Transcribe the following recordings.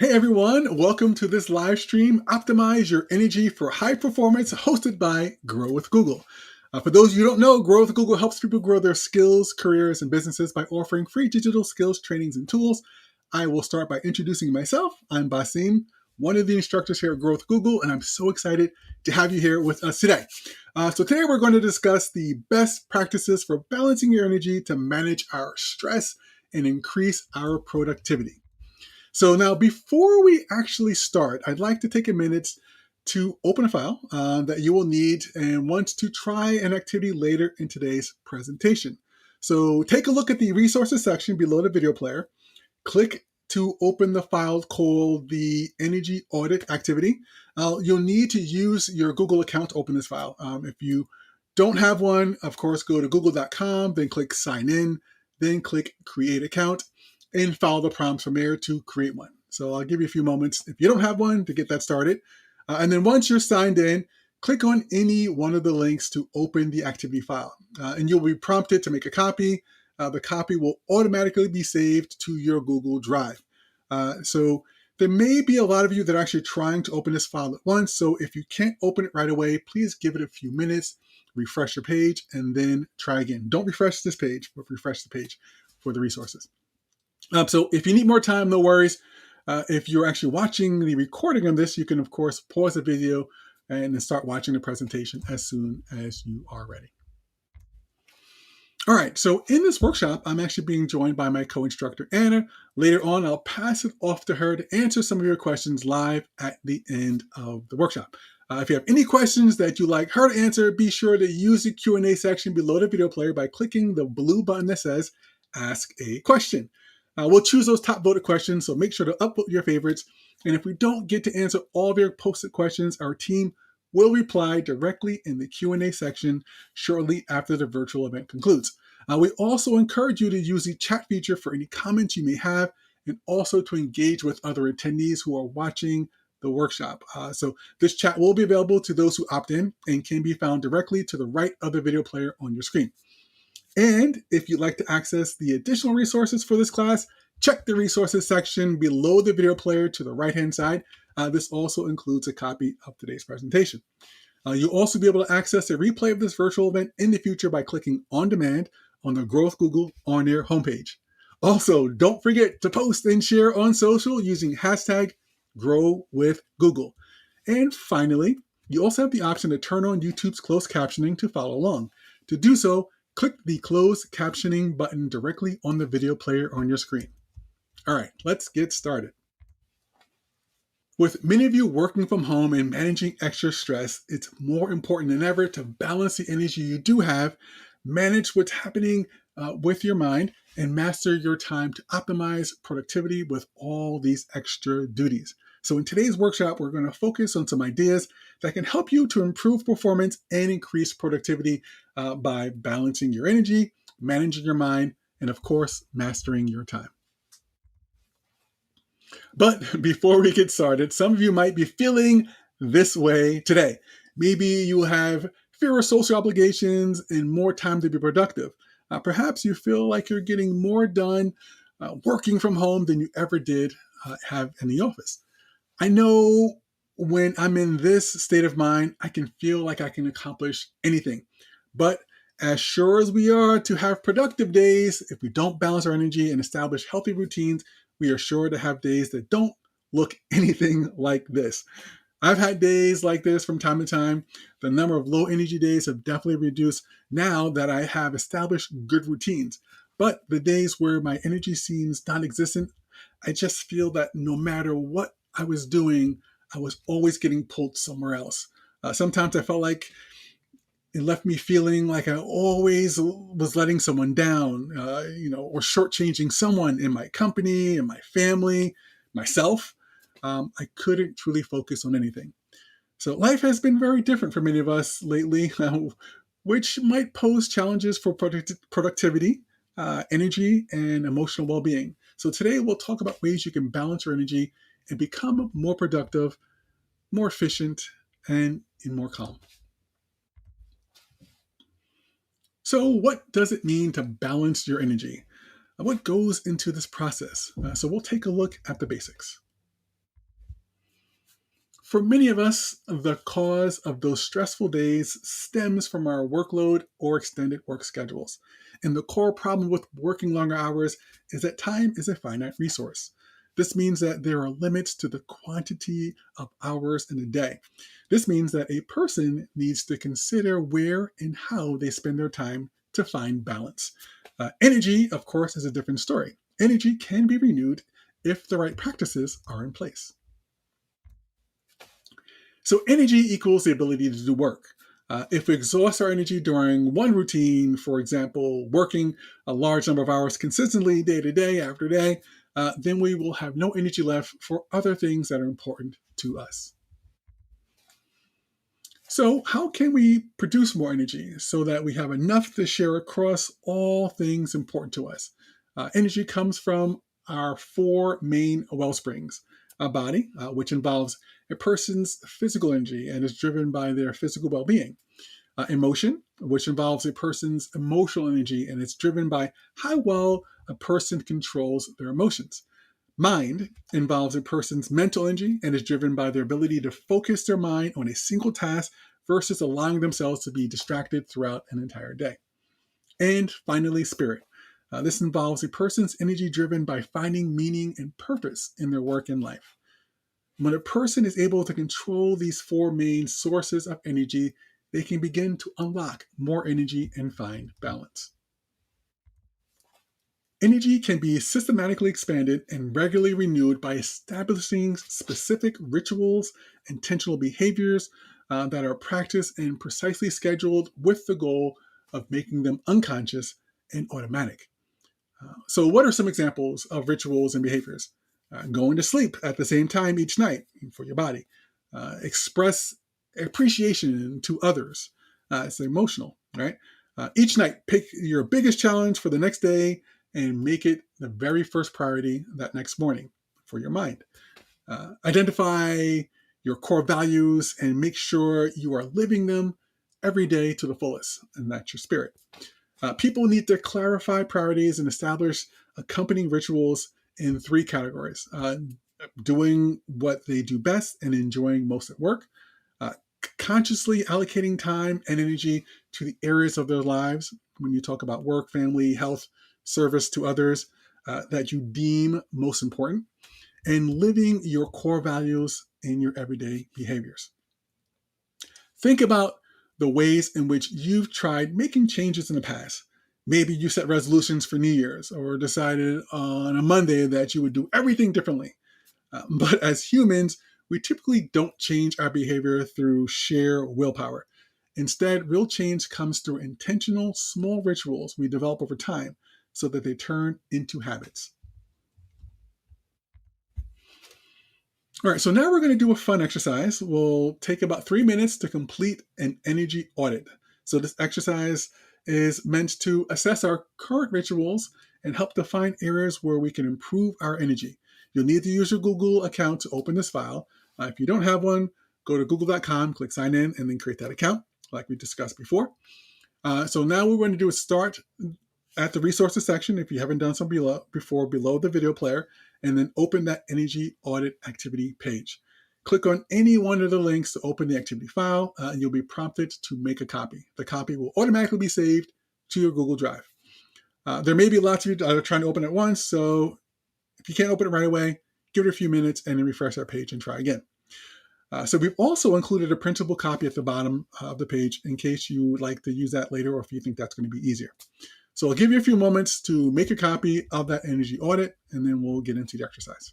Hey everyone, welcome to this live stream, Optimize Your Energy for High Performance, hosted by Grow with Google. For those of you who don't know, Grow with Google helps people grow their skills, careers, and businesses by offering free digital skills, trainings, and tools. I will start by introducing myself. I'm Basim, one of the instructors here at Grow with Google, and I'm so excited to have you here with us today. So today we're going to discuss the best practices for balancing your energy to manage our stress and increase our productivity. So now, before we actually start, I'd like to take a minute to open a file that you will need and want to try an activity later in today's presentation. So take a look at the resources section below the video player. Click to open the file called the Energy Audit Activity. You'll need to use your Google account to open this file. If you don't have one, of course, go to google.com, then click Sign In, then click Create Account, and follow the prompts from there to create one. So I'll give you a few moments if you don't have one to get that started. And then once you're signed in, click on any one of the links to open the activity file. And you'll be prompted to make a copy. The copy will automatically be saved to your Google Drive. So there may be a lot of you that are actually trying to open this file at once. So if you can't open it right away, please give it a few minutes, refresh your page, and then try again. Don't refresh this page, but refresh the page for the resources. So if you need more time, no worries. If you're actually watching the recording of this, you can, of course, pause the video and then start watching the presentation as soon as you are ready. All right, so in this workshop, I'm actually being joined by my co-instructor, Anna. Later on, I'll pass it off to her to answer some of your questions live at the end of the workshop. If you have any questions that you'd like her to answer, be sure to use the Q&A section below the video player by clicking the blue button that says Ask a Question. We'll choose those top voted questions, so make sure to upvote your favorites. And if we don't get to answer all of your posted questions, our team will reply directly in the Q&A section shortly after the virtual event concludes. We also encourage you to use the chat feature for any comments you may have, and also to engage with other attendees who are watching the workshop. So this chat will be available to those who opt in and can be found directly to the right of the video player on your screen. And if you'd like to access the additional resources for this class, check the resources section below the video player to the right-hand side. This also includes a copy of today's presentation. You'll also be able to access a replay of this virtual event in the future by clicking On Demand on the Grow with Google On Air homepage. Also, don't forget to post and share on social using hashtag #GrowWithGoogle. And finally, you also have the option to turn on YouTube's closed captioning to follow along. To do so, click the closed captioning button directly on the video player on your screen. All right, let's get started. With many of you working from home and managing extra stress, it's more important than ever to balance the energy you do have, manage what's happening with your mind, and master your time to optimize productivity with all these extra duties. So in today's workshop, we're going to focus on some ideas that can help you to improve performance and increase productivity by balancing your energy, managing your mind, and of course, mastering your time. But before we get started, some of you might be feeling this way today. Maybe you have fewer social obligations and more time to be productive. Perhaps you feel like you're getting more done working from home than you ever did have in the office. I know when I'm in this state of mind, I can feel like I can accomplish anything. But as sure as we are to have productive days, if we don't balance our energy and establish healthy routines, we are sure to have days that don't look anything like this. I've had days like this from time to time. The number of low energy days have definitely reduced now that I have established good routines. But the days where my energy seems non existent, I just feel that no matter what I was doing, I was always getting pulled somewhere else. Sometimes I felt like it left me feeling like I always was letting someone down, or shortchanging someone in my company, in my family, myself. I couldn't truly focus on anything. So life has been very different for many of us lately, which might pose challenges for productivity, energy, and emotional well-being. So today we'll talk about ways you can balance your energy and become more productive, more efficient, and more calm. So what does it mean to balance your energy? What goes into this process? So we'll take a look at the basics. For many of us, the cause of those stressful days stems from our workload or extended work schedules. And the core problem with working longer hours is that time is a finite resource. This means that there are limits to the quantity of hours in a day. This means that a person needs to consider where and how they spend their time to find balance. Energy, of course, is a different story. Energy can be renewed if the right practices are in place. So energy equals the ability to do work. If we exhaust our energy during one routine, for example, working a large number of hours consistently day to day after day, then we will have no energy left for other things that are important to us. So, how can we produce more energy so that we have enough to share across all things important to us? Energy comes from our four main well springs: a body, which involves a person's physical energy and is driven by their physical well being; emotion, which involves a person's emotional energy and is driven by how well a person controls their emotions; mind involves a person's mental energy and is driven by their ability to focus their mind on a single task versus allowing themselves to be distracted throughout an entire day; and finally, spirit. This involves a person's energy driven by finding meaning and purpose in their work and life. When a person is able to control these four main sources of energy, they can begin to unlock more energy and find balance. Energy can be systematically expanded and regularly renewed by establishing specific rituals, intentional behaviors that are practiced and precisely scheduled with the goal of making them unconscious and automatic. So, what are some examples of rituals and behaviors? Going to sleep at the same time each night for your body. Express appreciation to others. It's emotional, right? Each night, pick your biggest challenge for the next day and make it the very first priority that next morning for your mind. Identify your core values and make sure you are living them every day to the fullest, and that's your spirit. People need to clarify priorities and establish accompanying rituals in three categories: doing what they do best and enjoying most at work, uh, consciously allocating time and energy to the areas of their lives when you talk about work, family, health, service to others that you deem most important, and living your core values in your everyday behaviors. Think about the ways in which you've tried making changes in the past. Maybe you set resolutions for New Year's or decided on a Monday that you would do everything differently. But as humans, we typically don't change our behavior through sheer willpower. Instead, real change comes through intentional, small rituals we develop over time so that they turn into habits. All right, so now we're going to do a fun exercise. We'll take about 3 minutes to complete an energy audit. So, this exercise is meant to assess our current rituals and help define areas where we can improve our energy. You'll need to use your Google account to open this file. If you don't have one, go to google.com, click sign in, and then create that account, like we discussed before. So, now what we're going to do is start at the resources section, if you haven't done so before, below the video player, and then open that energy audit activity page. Click on any one of the links to open the activity file, and you'll be prompted to make a copy. The copy will automatically be saved to your Google Drive. There may be lots of you that are trying to open it at once, so if you can't open it right away, give it a few minutes and then refresh our page and try again. So we've also included a printable copy at the bottom of the page in case you would like to use that later or if you think that's going to be easier. So I'll give you a few moments to make a copy of that energy audit, and then we'll get into the exercise.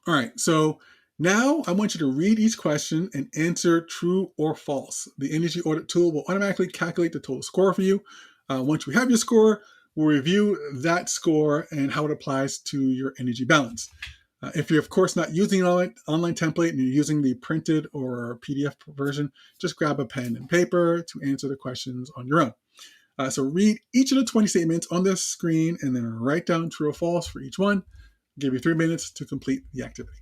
All right, so now I want you to read each question and answer true or false. The energy audit tool will automatically calculate the total score for you. Once we have your score, we'll review that score and how it applies to your energy balance. If you're, of course, not using an online template and you're using the printed or PDF version, just grab a pen and paper to answer the questions on your own. So read each of the 20 statements on this screen and then write down true or false for each one. I'll give you 3 minutes to complete the activity.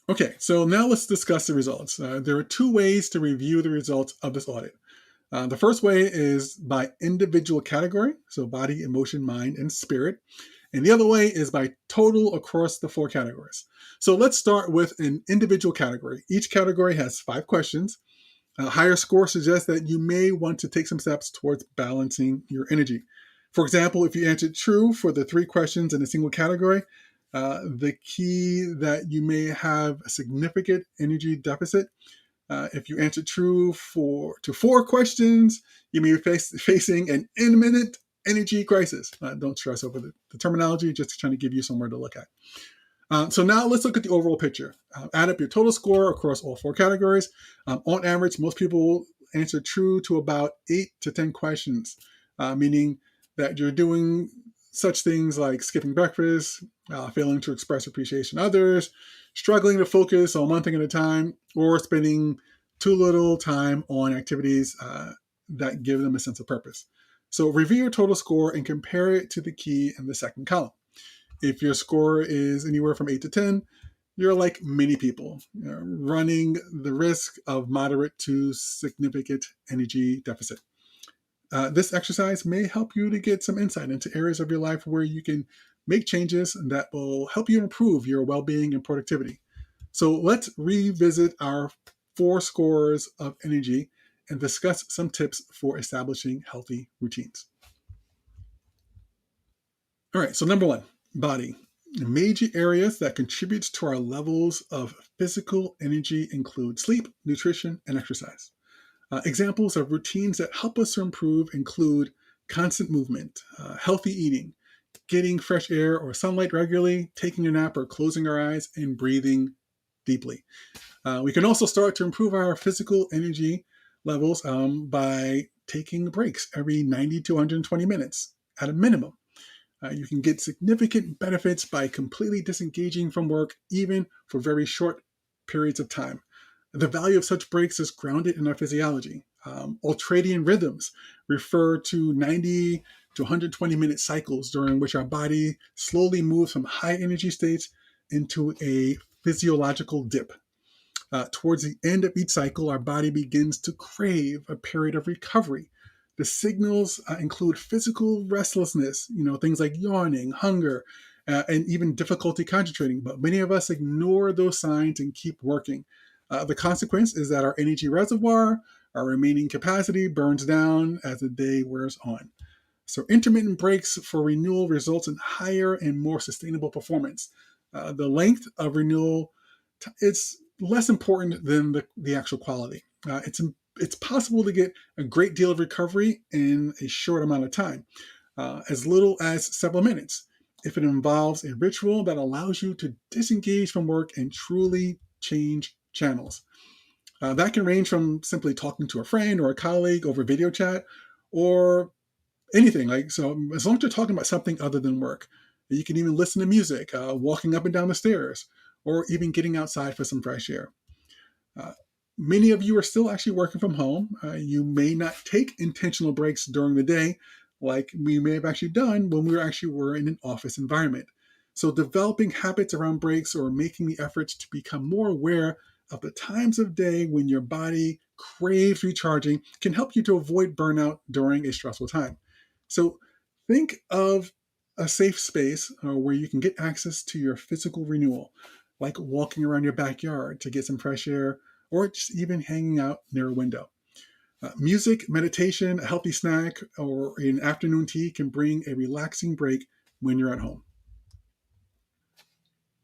Okay, so now let's discuss the results. There are 2 ways to review the results of this audit. The first way is by individual category, so body, emotion, mind, and spirit. And the other way is by total across the 4 categories. So let's start with an individual category. Each category has 5 questions. A higher score suggests that you may want to take some steps towards balancing your energy. For example, if you answered true for the 3 questions in a single category, the key that you may have a significant energy deficit. If you answer true to 4 questions, you may be facing an imminent energy crisis. Don't stress over the terminology, just trying to give you somewhere to look at. So now let's look at the overall picture. Add up your total score across all 4 categories. On average, most people answer true to about 8 to 10 questions, meaning that you're doing such things like skipping breakfast, failing to express appreciation to others, struggling to focus on one thing at a time, or spending too little time on activities that give them a sense of purpose. So review your total score and compare it to the key in the second column. If your score is anywhere from 8 to 10, you're like many people, running the risk of moderate to significant energy deficit. This exercise may help you to get some insight into areas of your life where you can make changes that will help you improve your well-being and productivity. So let's revisit our 4 scores of energy and discuss some tips for establishing healthy routines. All right, so number 1, body. Major areas that contribute to our levels of physical energy include sleep, nutrition, and exercise. Examples of routines that help us to improve include constant movement, healthy eating, getting fresh air or sunlight regularly, taking a nap or closing our eyes, and breathing deeply. We can also start to improve our physical energy levels by taking breaks every 90 to 120 minutes at a minimum. You can get significant benefits by completely disengaging from work, even for very short periods of time. The value of such breaks is grounded in our physiology. Ultradian rhythms refer to 90 to 120-minute cycles during which our body slowly moves from high energy states into a physiological dip. Towards the end of each cycle, our body begins to crave a period of recovery. The signals include physical restlessness, things like yawning, hunger, and even difficulty concentrating. But many of us ignore those signs and keep working. The consequence is that our energy reservoir, our remaining capacity, burns down as the day wears on. So intermittent breaks for renewal results in higher and more sustainable performance. The length of renewal it's less important than the actual quality. It's possible to get a great deal of recovery in a short amount of time, as little as several minutes, if it involves a ritual that allows you to disengage from work and truly change channels. That can range from simply talking to a friend or a colleague over video chat, or anything. So as long as you're talking about something other than work, you can even listen to music, walking up and down the stairs, or even getting outside for some fresh air. Uh, Many of you are still actually working from home. You may not take intentional breaks during the day like we may have actually done when we were in an office environment. So developing habits around breaks or making the efforts to become more aware of the times of day when your body craves recharging can help you to avoid burnout during a stressful time. So think of a safe space where you can get access to your physical renewal, like walking around your backyard to get some fresh air, or just even hanging out near a window. Music, meditation, a healthy snack, or an afternoon tea can bring a relaxing break when you're at home.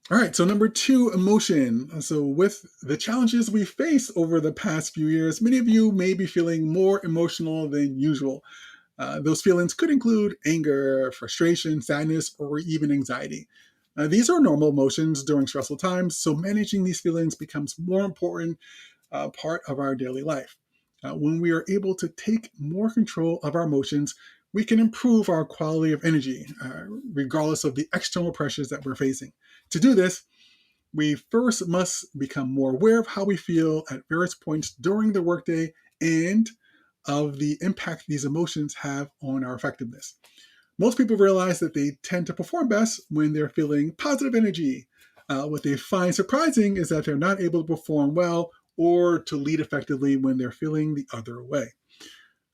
All right, so number two, emotion. So, with the challenges we face over the past few years, many of you may be feeling more emotional than usual. Those feelings could include anger, frustration, sadness, or even anxiety. These are normal emotions during stressful times, so managing these feelings becomes more important part of our daily life. When we are able to take more control of our emotions, we can improve our quality of energy, regardless of the external pressures that we're facing. To do this, we first must become more aware of how we feel at various points during the workday and of the impact these emotions have on our effectiveness. Most people realize that they tend to perform best when they're feeling positive energy. What they find surprising is that they're not able to perform well or to lead effectively when they're feeling the other way.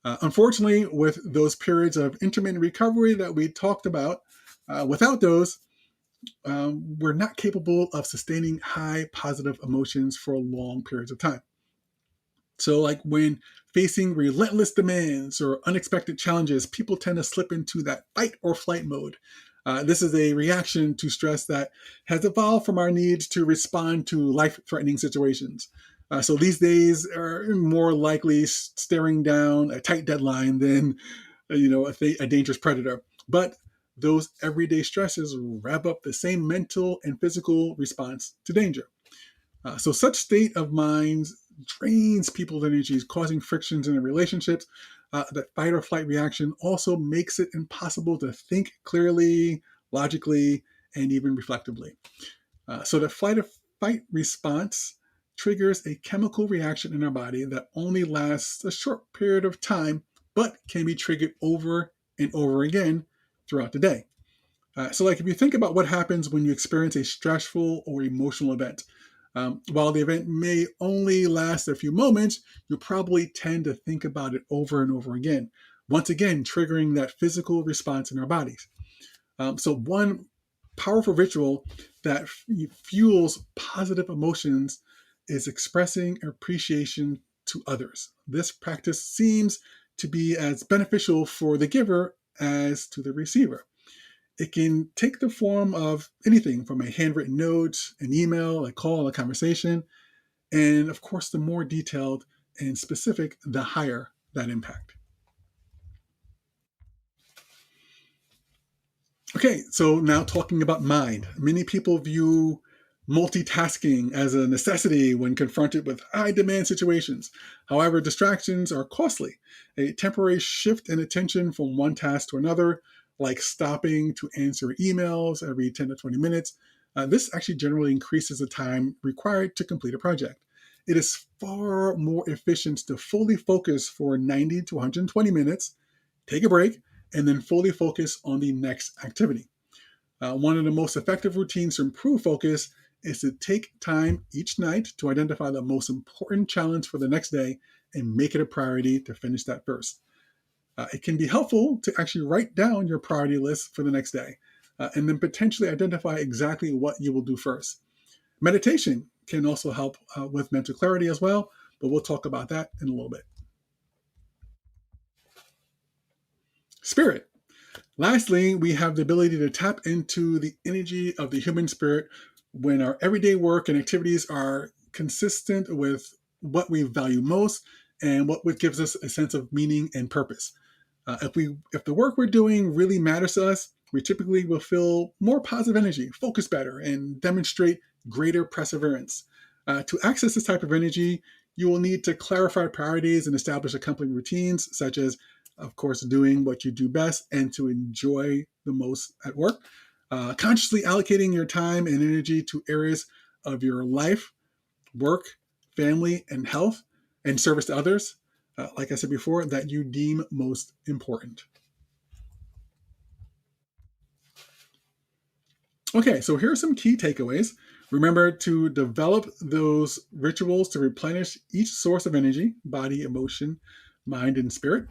Unfortunately, with those periods of intermittent recovery that we talked about, without those, we're not capable of sustaining high positive emotions for long periods of time. So, like when facing relentless demands or unexpected challenges, people tend to slip into that fight or flight mode. This is a reaction to stress that has evolved from our needs to respond to life threatening situations. So these days are more likely staring down a tight deadline than a dangerous predator. But those everyday stresses rev up the same mental and physical response to danger. So such state of mind drains people's energies, causing frictions in their relationships. That fight or flight reaction also makes it impossible to think clearly, logically, and even reflectively. So the flight or fight response triggers a chemical reaction in our body that only lasts a short period of time, but can be triggered over and over again throughout the day. So, like if you think about what happens when you experience a stressful or emotional event, while the event may only last a few moments, you'll probably tend to think about it over and over again, once again triggering that physical response in our bodies. So one powerful ritual that fuels positive emotions is expressing appreciation to others. This practice seems to be as beneficial for the giver as to the receiver. It can take the form of anything from a handwritten note, an email, a call, a conversation, and of course, the more detailed and specific, the higher that impact. Okay, so now talking about mind. Many people view multitasking as a necessity when confronted with high demand situations. However, distractions are costly. A temporary shift in attention from one task to another, like stopping to answer emails every 10 to 20 minutes, this actually generally increases the time required to complete a project. It is far more efficient to fully focus for 90 to 120 minutes, take a break, and then fully focus on the next activity. One of the most effective routines to improve focus is to take time each night to identify the most important challenge for the next day and make it a priority to finish that first. It can be helpful to actually write down your priority list for the next day and then potentially identify exactly what you will do first. Meditation can also help with mental clarity as well, but we'll talk about that in a little bit. Spirit. Lastly, we have the ability to tap into the energy of the human spirit when our everyday work and activities are consistent with what we value most and what gives us a sense of meaning and purpose. If the work we're doing really matters to us, we typically will feel more positive energy, focus better, and demonstrate greater perseverance. To access this type of energy, you will need to clarify priorities and establish accompanying routines, such as, of course, doing what you do best and to enjoy the most at work. Consciously allocating your time and energy to areas of your life, work, family, and health, and service to others, like I said before, that you deem most important. Okay, so here are some key takeaways. Remember to develop those rituals to replenish each source of energy: body, emotion, mind, and spirit.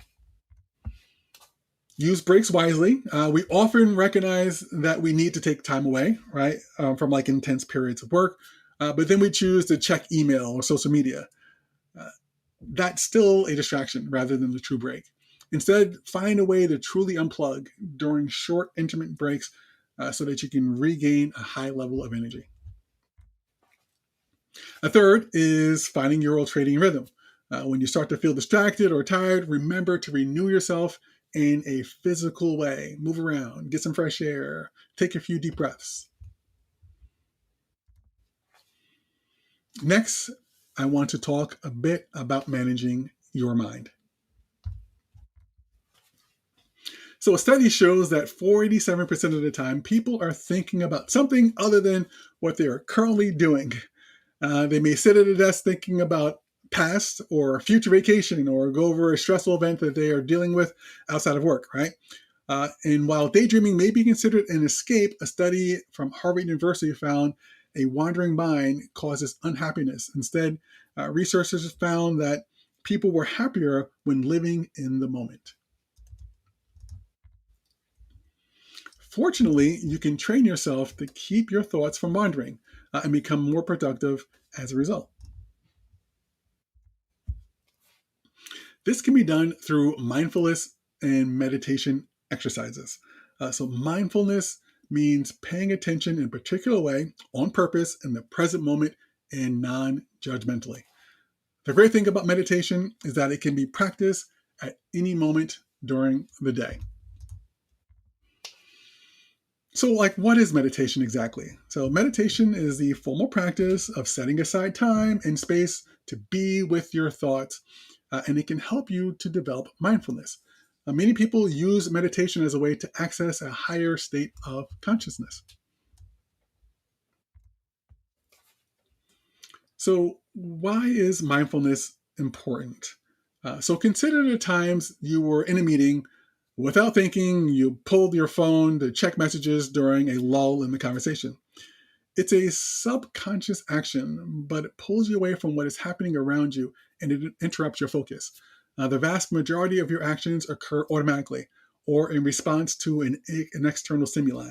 Use breaks wisely. We often recognize that we need to take time away, right, from like intense periods of work, but then we choose to check email or social media. Uh, that's still a distraction rather than the true break. Instead, find a way to truly unplug during short, intimate breaks so that you can regain a high level of energy. A third is finding your ultradian rhythm. When you start to feel distracted or tired, remember to renew yourself in a physical way. Move around, get some fresh air, take a few deep breaths. Next, I want to talk a bit about managing your mind. So, a study shows that 47% of the time, people are thinking about something other than what they are currently doing. They may sit at a desk thinking about past or future vacation or go over a stressful event that they are dealing with outside of work, right? And while daydreaming may be considered an escape, a study from Harvard University found a wandering mind causes unhappiness. Instead, researchers found that people were happier when living in the moment. Fortunately, you can train yourself to keep your thoughts from wandering and become more productive as a result. This can be done through mindfulness and meditation exercises. So, mindfulness means paying attention in a particular way on purpose in the present moment and non judgmentally. The great thing about meditation is that it can be practiced at any moment during the day. So, like, what is meditation exactly? So, meditation is the formal practice of setting aside time and space to be with your thoughts, and it can help you to develop mindfulness. Many people use meditation as a way to access a higher state of consciousness. So, why is mindfulness important? So, consider the times you were in a meeting without thinking, you pulled your phone to check messages during a lull in the conversation. It's a subconscious action, but it pulls you away from what is happening around you and it interrupts your focus. The vast majority of your actions occur automatically or in response to an external stimuli.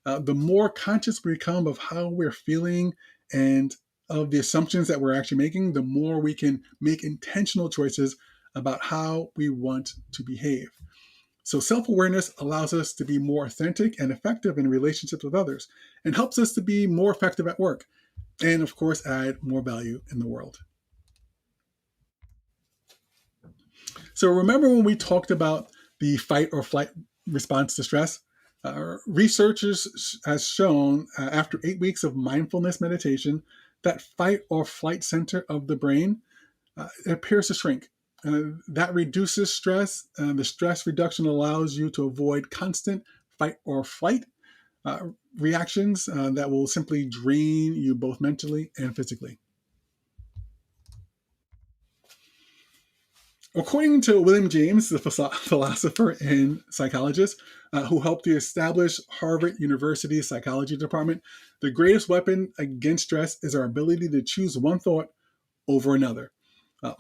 The more conscious we become of how we're feeling and of the assumptions that we're actually making, the more we can make intentional choices about how we want to behave. So self-awareness allows us to be more authentic and effective in relationships with others and helps us to be more effective at work and, of course, add more value in the world. So remember when we talked about the fight or flight response to stress? Researchers has shown after 8 weeks of mindfulness meditation that fight or flight center of the brain it appears to shrink. That reduces stress. The stress reduction allows you to avoid constant fight or flight reactions that will simply drain you both mentally and physically. According to William James, the philosopher and psychologist who helped to establish Harvard University's psychology department, the greatest weapon against stress is our ability to choose one thought over another.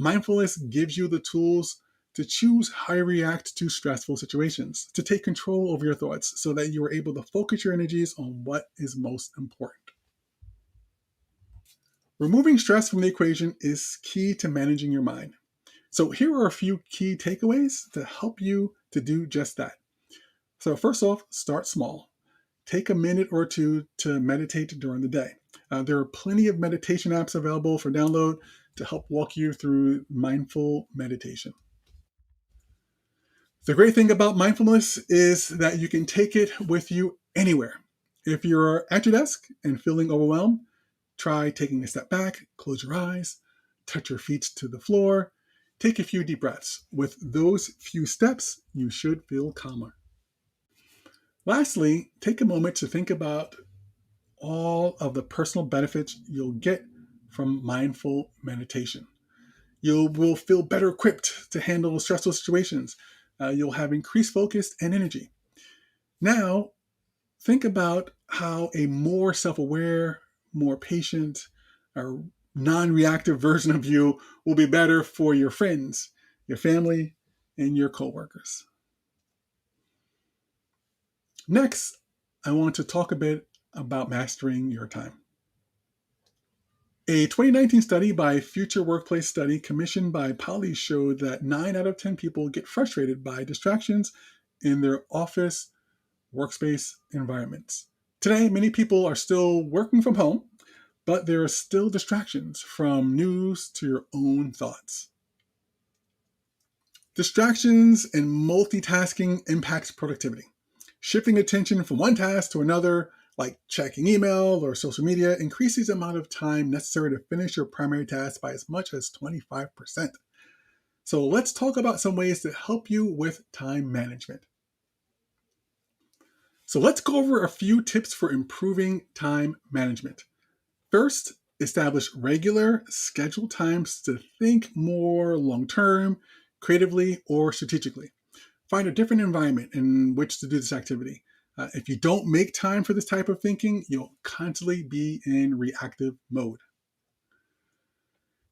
Mindfulness gives you the tools to choose how you react to stressful situations, to take control over your thoughts so that you are able to focus your energies on what is most important. Removing stress from the equation is key to managing your mind. So here are a few key takeaways to help you to do just that. So first off, start small. Take a minute or two to meditate during the day. There are plenty of meditation apps available for download to help walk you through mindful meditation. The great thing about mindfulness is that you can take it with you anywhere. If you're at your desk and feeling overwhelmed, try taking a step back, close your eyes, touch your feet to the floor, take a few deep breaths. With those few steps, you should feel calmer. Lastly, take a moment to think about all of the personal benefits you'll get from mindful meditation. You will feel better equipped to handle stressful situations. You'll have increased focus and energy. Now, think about how a more self aware, more patient, or non reactive version of you will be better for your friends, your family, and your coworkers. Next, I want to talk a bit about mastering your time. A 2019 study by Future Workplace Study commissioned by Poly showed that 9 out of 10 people get frustrated by distractions in their office workspace environments. Today, many people are still working from home, but there are still distractions from news to your own thoughts. Distractions and multitasking impacts productivity. Shifting attention from one task to another, like checking email or social media, increases the amount of time necessary to finish your primary task by as much as 25%. So let's talk about some ways to help you with time management. So let's go over a few tips for improving time management. First, establish regular scheduled times to think more long-term, creatively, or strategically. Find a different environment in which to do this activity. If you don't make time for this type of thinking, you'll constantly be in reactive mode.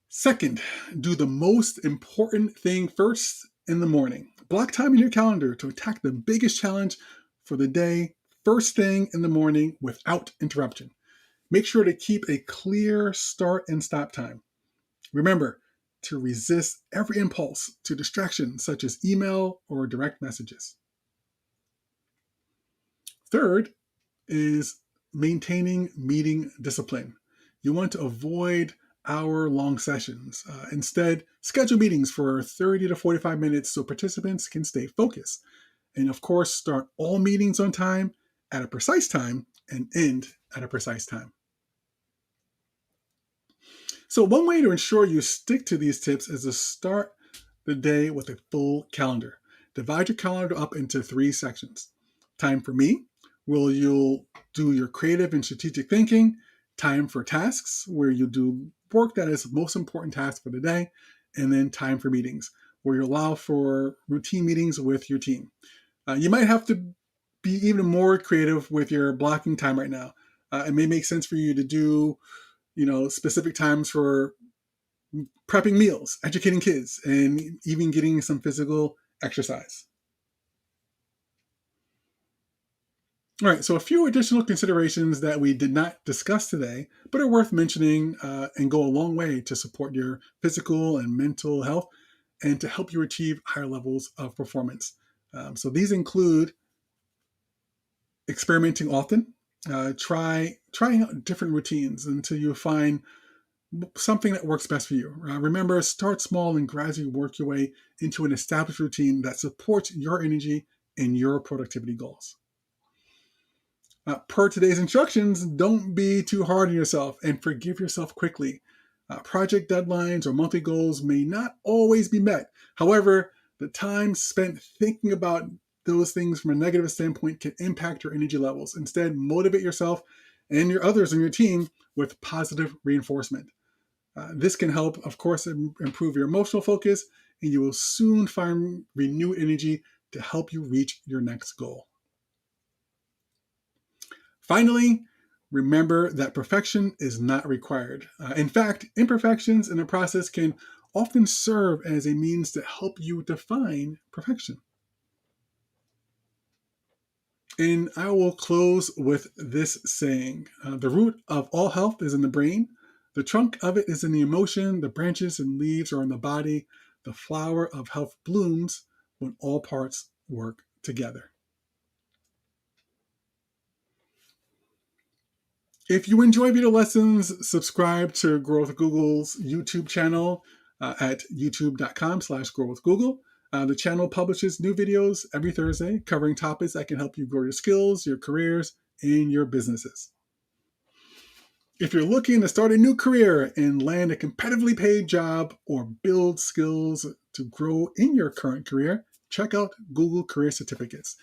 Second, do the most important thing first in the morning. Block time in your calendar to attack the biggest challenge for the day first thing in the morning without interruption. Make sure to keep a clear start and stop time. Remember to resist every impulse to distraction such as email or direct messages. Third is maintaining meeting discipline. You want to avoid hour-long sessions. Instead, schedule meetings for 30 to 45 minutes so participants can stay focused. And of course, start all meetings on time at a precise time and end at a precise time. So one way to ensure you stick to these tips is to start the day with a full calendar. Divide your calendar up into 3 sections. Time for me, where you'll do your creative and strategic thinking. Time for tasks, where you do work that is most important task for the day. And then time for meetings, where you allow for routine meetings with your team. You might have to be even more creative with your blocking time right now. It may make sense for you to do specific times for prepping meals, educating kids, and even getting some physical exercise. All right, so a few additional considerations that we did not discuss today, but are worth mentioning and go a long way to support your physical and mental health and to help you achieve higher levels of performance. So these include experimenting often, trying out different routines until you find something that works best for you. Remember, start small and gradually work your way into an established routine that supports your energy and your productivity goals. Per today's instructions, don't be too hard on yourself and forgive yourself quickly. Project deadlines or monthly goals may not always be met. However, the time spent thinking about those things from a negative standpoint can impact your energy levels. Instead, motivate yourself and your others on your team with positive reinforcement. This can help, of course, improve your emotional focus, and you will soon find renewed energy to help you reach your next goal. Finally, remember that perfection is not required. In fact, imperfections in the process can often serve as a means to help you define perfection. And I will close with this saying: the root of all health is in the brain. The trunk of it is in the emotion. The branches and leaves are in the body. The flower of health blooms when all parts work together. If you enjoy video lessons, subscribe to Grow with Google's YouTube channel at youtube.com/growwithgoogle. The channel publishes new videos every Thursday covering topics that can help you grow your skills, your careers, and your businesses. If you're looking to start a new career and land a competitively paid job or build skills to grow in your current career, check out Google Career Certificates.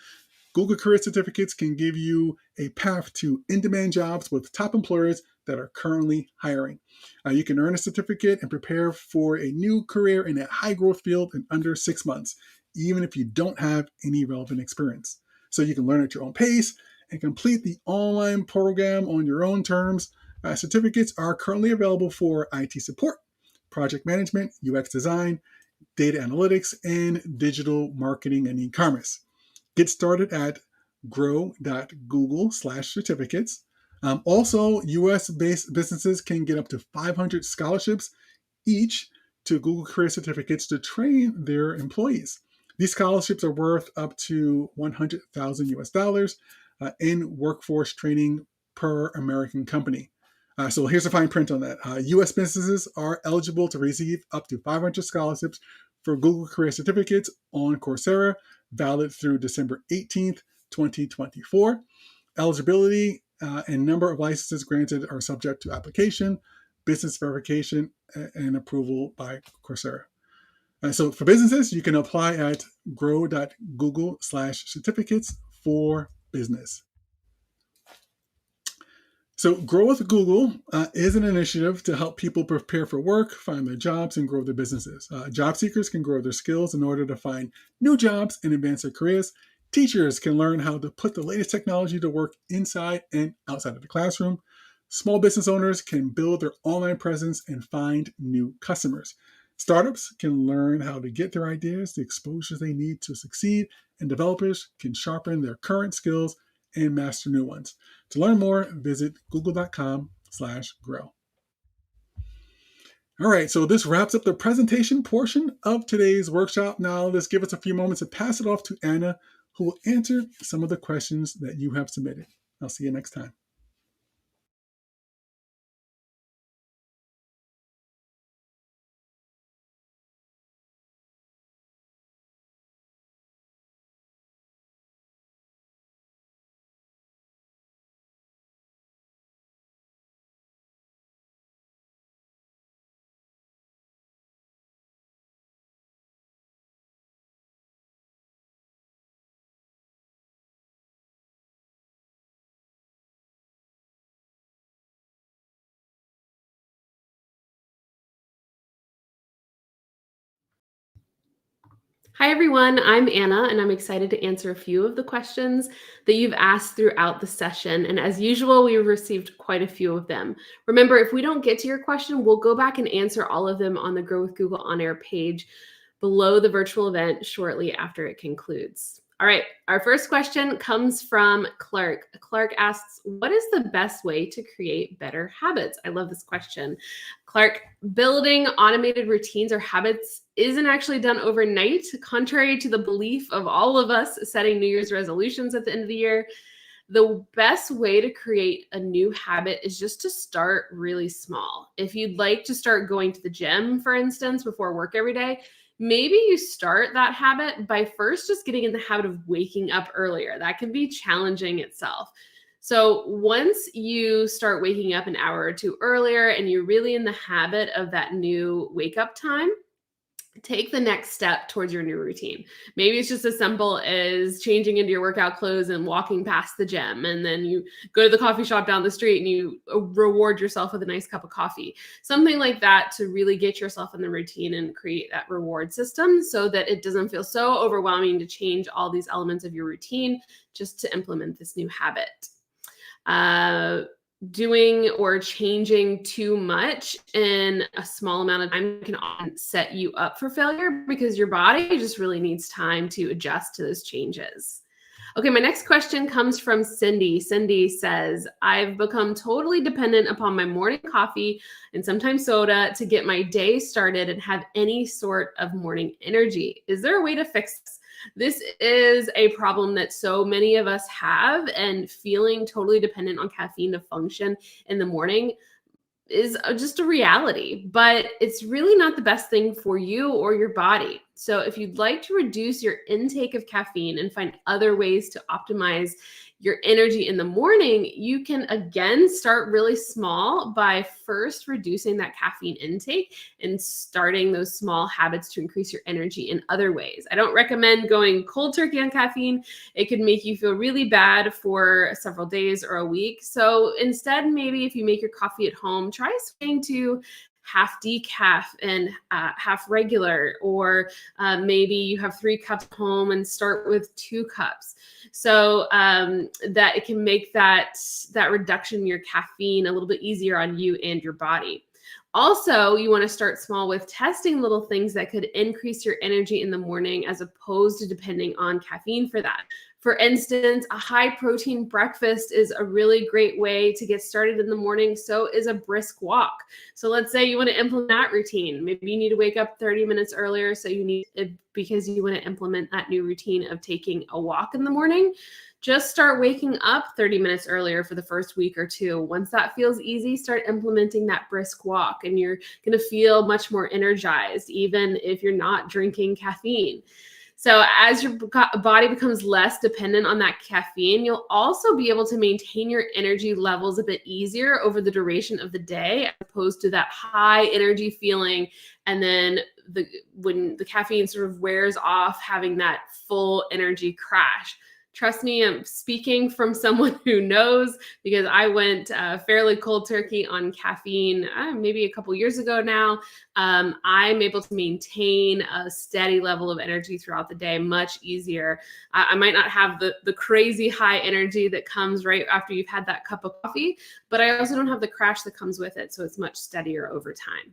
Google Career Certificates can give you a path to in-demand jobs with top employers that are currently hiring. You can earn a certificate and prepare for a new career in a high-growth field in under 6 months, even if you don't have any relevant experience. So you can learn at your own pace and complete the online program on your own terms. Certificates are currently available for IT support, project management, UX design, data analytics, and digital marketing and e-commerce. Get started at grow.google/certificates. Also, US-based businesses can get up to 500 scholarships each to Google Career Certificates to train their employees. These scholarships are worth up to 100,000 US dollars in workforce training per American company. So here's the fine print on that. US businesses are eligible to receive up to 500 scholarships for Google Career Certificates on Coursera, valid through December 18th, 2024. Eligibility and number of licenses granted are subject to application, business verification, and approval by Coursera. So for businesses, you can apply at grow.google/certificates for business. So, Grow with Google is an initiative to help people prepare for work, find their jobs, and grow their businesses. Job seekers can grow their skills in order to find new jobs and advance their careers. Teachers can learn how to put the latest technology to work inside and outside of the classroom. Small business owners can build their online presence and find new customers. Startups can learn how to get their ideas the exposure they need to succeed, and developers can sharpen their current skills and master new ones. To learn more, visit google.com/grow. All right, so this wraps up the presentation portion of today's workshop. Now, let's give us a few moments to pass it off to Anna, who will answer some of the questions that you have submitted. I'll see you next time. Hi, everyone. I'm Anna, and I'm excited to answer a few of the questions that you've asked throughout the session. And as usual, we received quite a few of them. Remember, if we don't get to your question, we'll go back and answer all of them on the Grow with Google On Air page below the virtual event shortly after it concludes. All right, our first question comes from Clark. Clark asks, what is the best way to create better habits? I love this question. Clark, building automated routines or habits isn't actually done overnight, contrary to the belief of all of us setting New Year's resolutions at the end of the year. The best way to create a new habit is just to start really small. If you'd like to start going to the gym, for instance, before work every day, maybe you start that habit by first just getting in the habit of waking up earlier. That can be challenging itself. So once you start waking up an hour or two earlier and you're really in the habit of that new wake up time, take the next step towards your new routine. Maybe it's just as simple as changing into your workout clothes and walking past the gym. And then you go to the coffee shop down the street and you reward yourself with a nice cup of coffee. Something like that to really get yourself in the routine and create that reward system so that it doesn't feel so overwhelming to change all these elements of your routine just to implement this new habit. Doing or changing too much in a small amount of time can often set you up for failure because your body just really needs time to adjust to those changes. Okay, my next question comes from Cindy. Cindy says, I've become totally dependent upon my morning coffee and sometimes soda to get my day started and have any sort of morning energy. Is there a way to fix this? This is a problem that so many of us have, and feeling totally dependent on caffeine to function in the morning is just a reality, but it's really not the best thing for you or your body. So if you'd like to reduce your intake of caffeine and find other ways to optimize your energy in the morning, you can again start really small by first reducing that caffeine intake and starting those small habits to increase your energy in other ways. I don't recommend going cold turkey on caffeine. It could make you feel really bad for several days or a week. So instead, maybe if you make your coffee at home, try switching to half decaf and half regular, or maybe you have 3 cups at home and start with 2 cups. So that it can make that reduction in your caffeine a little bit easier on you and your body. Also, you want to start small with testing little things that could increase your energy in the morning as opposed to depending on caffeine for that. For instance, a high protein breakfast is a really great way to get started in the morning. So is a brisk walk. So let's say you want to implement that routine. Maybe you need to wake up 30 minutes earlier. So you need it because you want to implement that new routine of taking a walk in the morning. Just start waking up 30 minutes earlier for the first week or two. Once that feels easy, start implementing that brisk walk and you're going to feel much more energized, even if you're not drinking caffeine. So as your body becomes less dependent on that caffeine, you'll also be able to maintain your energy levels a bit easier over the duration of the day, as opposed to that high energy feeling. And then when the caffeine sort of wears off, having that full energy crash. Trust me, I'm speaking from someone who knows, because I went fairly cold turkey on caffeine maybe a couple years ago now. I'm able to maintain a steady level of energy throughout the day much easier. I might not have the crazy high energy that comes right after you've had that cup of coffee, but I also don't have the crash that comes with it. So it's much steadier over time.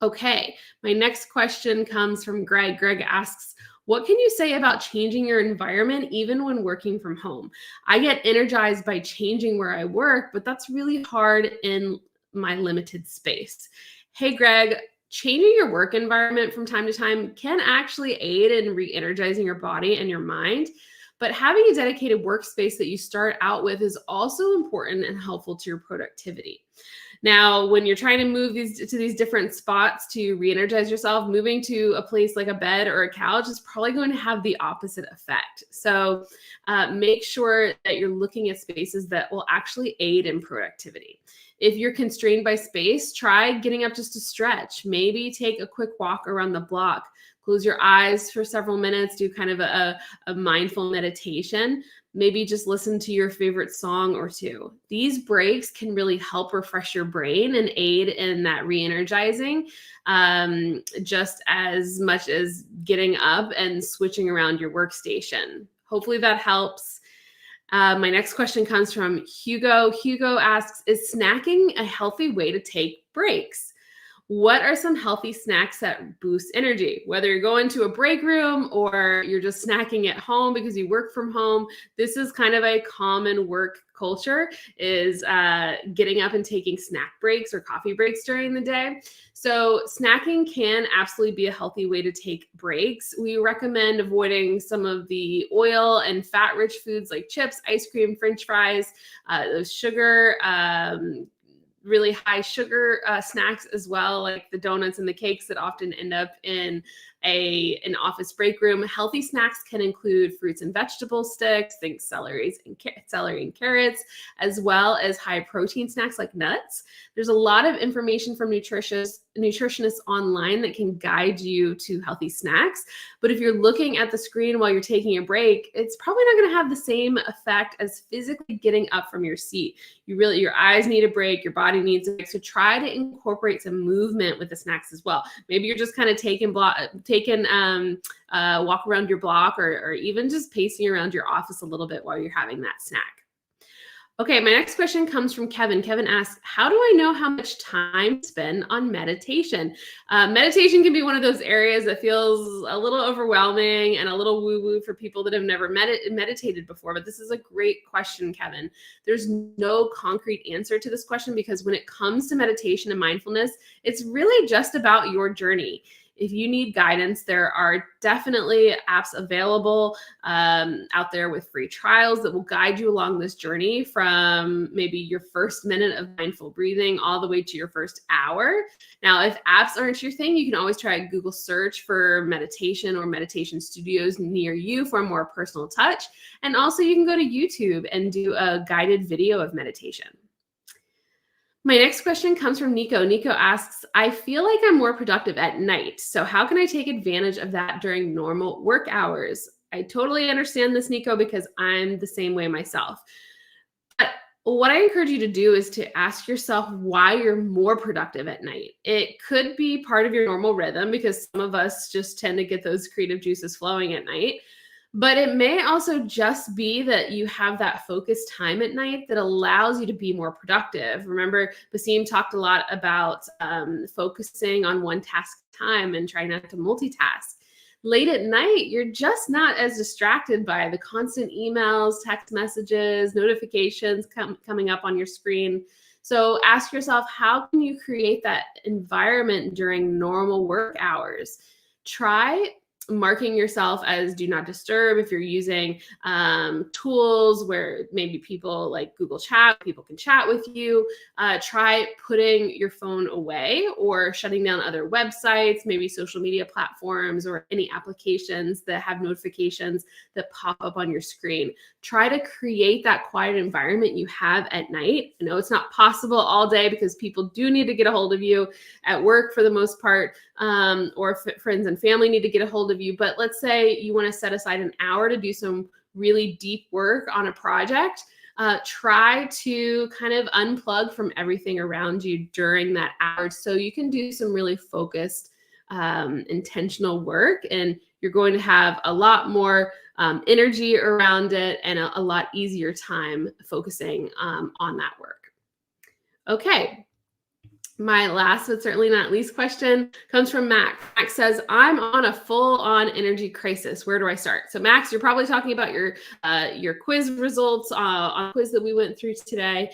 Okay, my next question comes from Greg. Greg asks, what can you say about changing your environment even when working from home? I get energized by changing where I work, but that's really hard in my limited space. Hey, Greg, changing your work environment from time to time can actually aid in re-energizing your body and your mind. But having a dedicated workspace that you start out with is also important and helpful to your productivity. Now, when you're trying to move to these different spots to re-energize yourself, moving to a place like a bed or a couch is probably going to have the opposite effect. So make sure that you're looking at spaces that will actually aid in productivity. If you're constrained by space, try getting up just to stretch. Maybe take a quick walk around the block. Close your eyes for several minutes, do kind of a mindful meditation. Maybe just listen to your favorite song or two. These breaks can really help refresh your brain and aid in that re-energizing, just as much as getting up and switching around your workstation. Hopefully that helps. My next question comes from Hugo. Hugo asks, is snacking a healthy way to take breaks? What are some healthy snacks that boost energy? Whether you're going to a break room or you're just snacking at home because you work from home, this is kind of a common work culture, is getting up and taking snack breaks or coffee breaks during the day. So snacking can absolutely be a healthy way to take breaks. We recommend avoiding some of the oil and fat-rich foods like chips, ice cream, French fries, those sugar, really high sugar snacks as well, like the donuts and the cakes that often end up in an office break room. Healthy snacks can include fruits and vegetable sticks, think celery and carrots, as well as high protein snacks like nuts. There's a lot of information from nutritionists online that can guide you to healthy snacks. But if you're looking at the screen while you're taking a break, it's probably not going to have the same effect as physically getting up from your seat. Your eyes need a break, your body needs a break. So try to incorporate some movement with the snacks as well. Maybe you're just kind of taking walk around your block, or even just pacing around your office a little bit while you're having that snack. Okay, my next question comes from Kevin. Kevin asks, how do I know how much time to spend on meditation? Meditation can be one of those areas that feels a little overwhelming and a little woo-woo for people that have never meditated before, but this is a great question, Kevin. There's no concrete answer to this question because when it comes to meditation and mindfulness, it's really just about your journey. If you need guidance, there are definitely apps available out there with free trials that will guide you along this journey from maybe your first minute of mindful breathing all the way to your first hour. Now, if apps aren't your thing, you can always try a Google search for meditation or meditation studios near you for a more personal touch. And also you can go to YouTube and do a guided video of meditation. My next question comes from Nico. Nico asks, I feel like I'm more productive at night. So how can I take advantage of that during normal work hours? I totally understand this, Nico, because I'm the same way myself. But what I encourage you to do is to ask yourself why you're more productive at night. It could be part of your normal rhythm because some of us just tend to get those creative juices flowing at night. But it may also just be that you have that focused time at night that allows you to be more productive. Remember, Basim talked a lot about focusing on one task at a time and trying not to multitask. Late at night, you're just not as distracted by the constant emails, text messages, notifications coming up on your screen. So ask yourself, how can you create that environment during normal work hours? Try marking yourself as do not disturb if you're using tools where maybe people like Google Chat, people can chat with you. Try putting your phone away or shutting down other websites, maybe social media platforms or any applications that have notifications that pop up on your screen. Try to create that quiet environment you have at night. I know it's not possible all day because people do need to get a hold of you at work for the most part, or friends and family need to get a hold of you. But let's say you want to set aside an hour to do some really deep work on a project. Try to kind of unplug from everything around you during that hour so you can do some really focused, intentional work, and you're going to have a lot more energy around it and a lot easier time focusing on that work. Okay. My last but certainly not least question comes from Max. Max says, I'm on a full-on energy crisis. Where do I start? So Max, you're probably talking about your quiz results on a quiz that we went through today.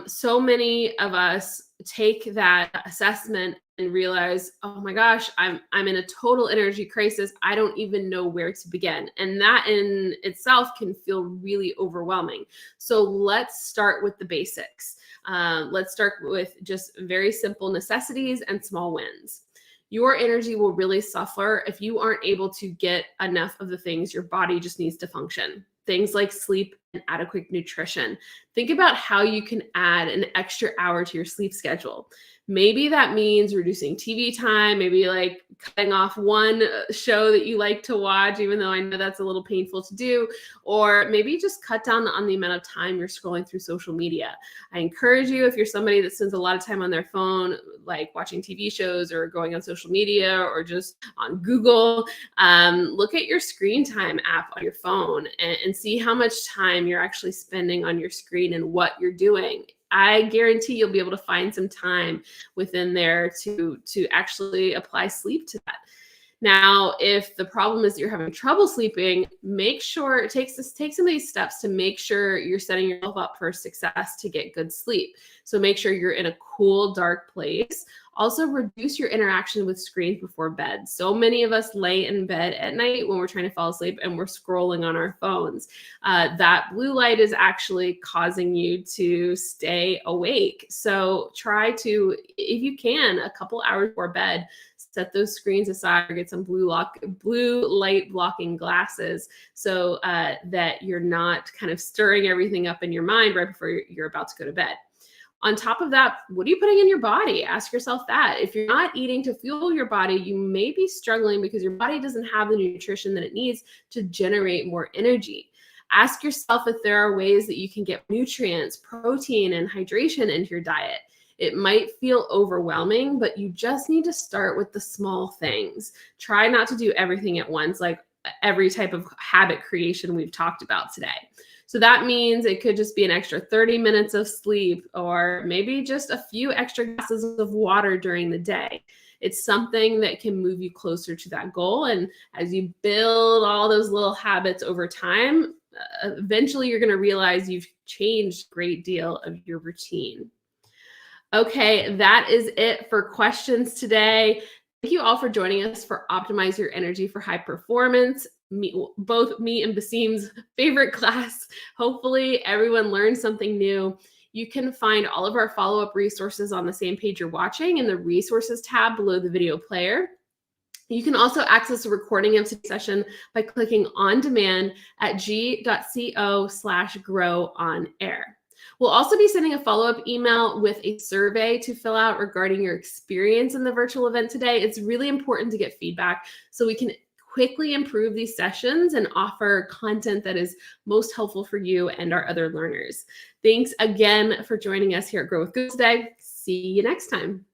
So many of us take that assessment and realize, oh my gosh, I'm in a total energy crisis. I don't even know where to begin. And that in itself can feel really overwhelming. So let's start with the basics. Let's start with just very simple necessities and small wins. Your energy will really suffer if you aren't able to get enough of the things your body just needs to function. Things like sleep and adequate nutrition. Think about how you can add an extra hour to your sleep schedule. Maybe that means reducing TV time, maybe like cutting off one show that you like to watch, even though I know that's a little painful to do, or maybe just cut down on the amount of time you're scrolling through social media. I encourage you, if you're somebody that spends a lot of time on their phone, like watching TV shows or going on social media or just on Google, look at your screen time app on your phone and see how much time you're actually spending on your screen and what you're doing. I guarantee you'll be able to find some time within there to actually apply sleep to that. Now, if the problem is that you're having trouble sleeping, make sure take some of these steps to make sure you're setting yourself up for success to get good sleep. So make sure you're in a cool, dark place. Also, reduce your interaction with screens before bed. So many of us lay in bed at night when we're trying to fall asleep and we're scrolling on our phones. That blue light is actually causing you to stay awake. So try to, if you can, a couple hours before bed, set those screens aside or get some blue light blocking glasses so that you're not kind of stirring everything up in your mind right before you're about to go to bed. On top of that, what are you putting in your body? Ask yourself that. If you're not eating to fuel your body, you may be struggling because your body doesn't have the nutrition that it needs to generate more energy. Ask yourself if there are ways that you can get nutrients, protein, and hydration into your diet. It might feel overwhelming, but you just need to start with the small things. Try not to do everything at once, like every type of habit creation we've talked about today. So that means it could just be an extra 30 minutes of sleep, or maybe just a few extra glasses of water during the day. It's something that can move you closer to that goal. And as you build all those little habits over time, eventually you're going to realize you've changed a great deal of your routine. Okay, that is it for questions today. Thank you all for joining us for Optimize Your Energy for High Performance. Both me and Basim's favorite class. Hopefully everyone learned something new. You can find all of our follow-up resources on the same page you're watching in the resources tab below the video player. You can also access a recording of today's session by clicking on demand at g.co/grow-on-air. We'll also be sending a follow-up email with a survey to fill out regarding your experience in the virtual event today. It's really important to get feedback so we can quickly improve these sessions and offer content that is most helpful for you and our other learners. Thanks again for joining us here at Grow with Google today. See you next time.